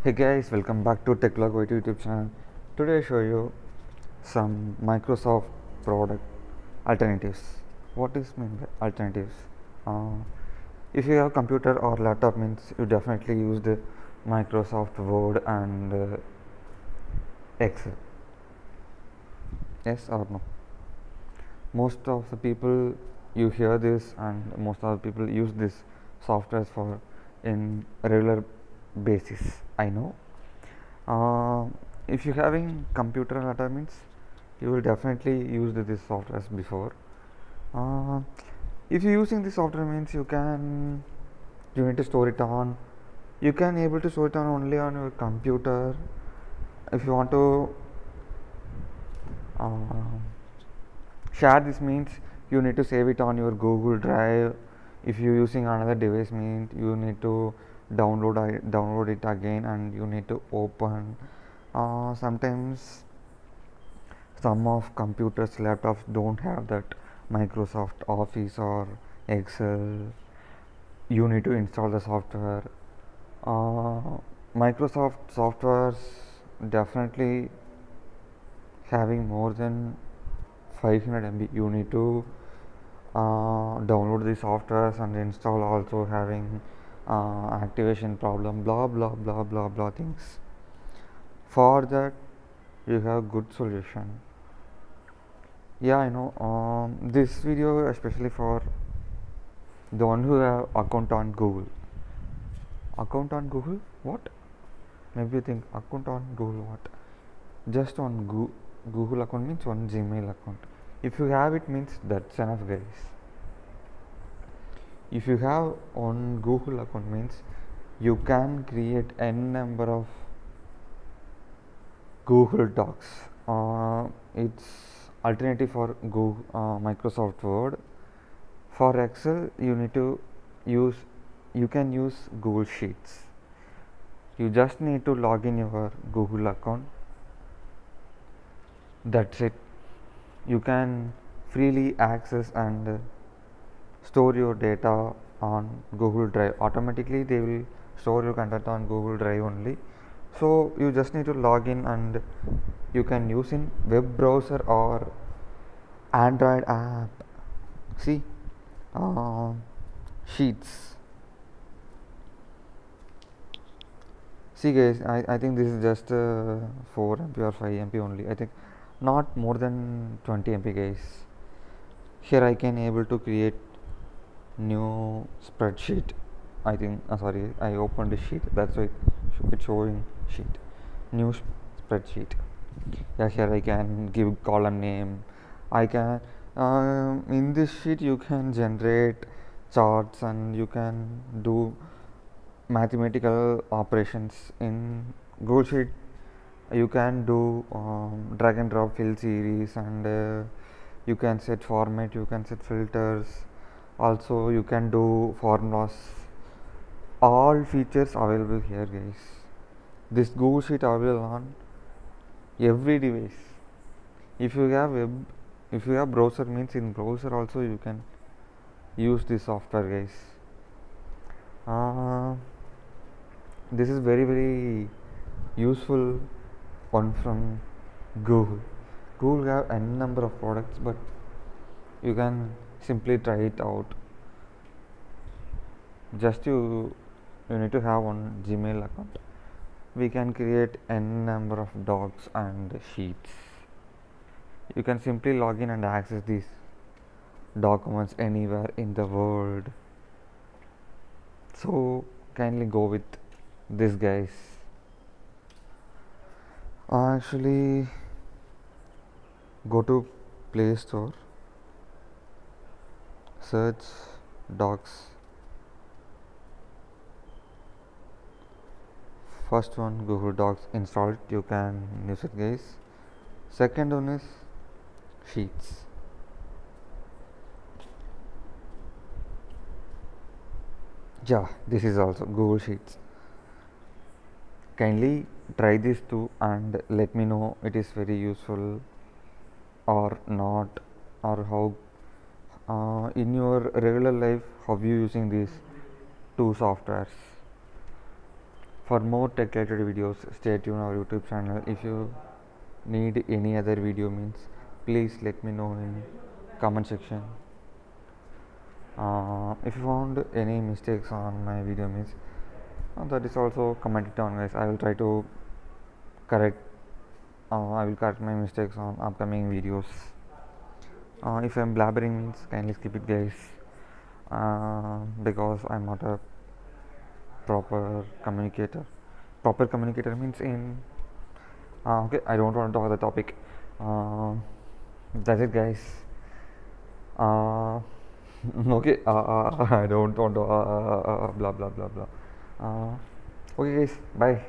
Hey guys, welcome back to TechLog YouTube channel. Today I show you some Microsoft product alternatives. What is mean by alternatives? Uh, if you have computer or laptop, means you definitely use the Microsoft Word and Excel. Yes or no? Most of the people you hear this, and most of the people use this software for in regular basis. I know. Uh, if you're having computer data means you will definitely use this software before. Uh, if you're using this software means you need to store it on. You can able to store it on only on your computer. If you want to uh, share this means you need to save it on your Google Drive. If you're using another device means you need to download it again and you need to open. Sometimes some of computers laptops don't have that Microsoft Office or Excel. You need to install the software. Microsoft softwares definitely having more than 500 MB. You need to download the softwares and install, also having activation problem, blah blah blah blah blah things. For that you have good solution. Yeah, I know. This video especially for the one who have account on Google. Account on Google? What? Maybe you think account on Google what? Just on Google account means one Gmail account. If you have it means that's enough, guys. If you have on Google account means you can create n number of Google Docs. It's alternative for Google, Microsoft Word. For Excel, you can use Google Sheets. You just need to log in your Google account. That's it. You can freely access and store your data on Google Drive. Automatically, they will store your content on Google Drive only. So you just need to log in and you can use in web browser or Android app. See, Sheets. See guys, I think this is just 4 MB or 5 MB only. I think not more than 20 MB, guys. Here I can able to create new spreadsheet. I think sorry, I opened a sheet, that's why it's showing sheet, new spreadsheet. Yeah, here I can give column name. I can in this sheet you can generate charts and you can do mathematical operations. In Google Sheet you can do drag and drop fill series, and you can set format, you can set filters, also you can do formulas. All features available here, guys. This Google Sheet available on every device. If you have browser means in browser also you can use this software, guys. This is very useful one from Google. Google have n number of products, but you can simply try it out. Just you need to have one Gmail account. We can create n number of docs and sheets. You can simply log in and access these documents anywhere in the world. So kindly go with this, guys. Actually, go to Play Store, search docs. First one, Google Docs, install it, you can use it, guys. Second one is Sheets. Yeah, this is also Google Sheets. Kindly try this too and let me know it is very useful or not, or how in your regular life how you using these two softwares. For more tech related videos, stay tuned on our YouTube channel. If you need any other video means, please let me know in comment section. If you found any mistakes on my video means, that is also comment it down, guys. I will try to correct. I will correct my mistakes on upcoming videos. If I'm blabbering means, kindly skip it, guys. Because I'm not a proper communicator. Proper communicator means in. Okay, I don't want to talk the topic. That's it, guys. Okay, I don't want to blah blah blah blah. Okay, guys, bye.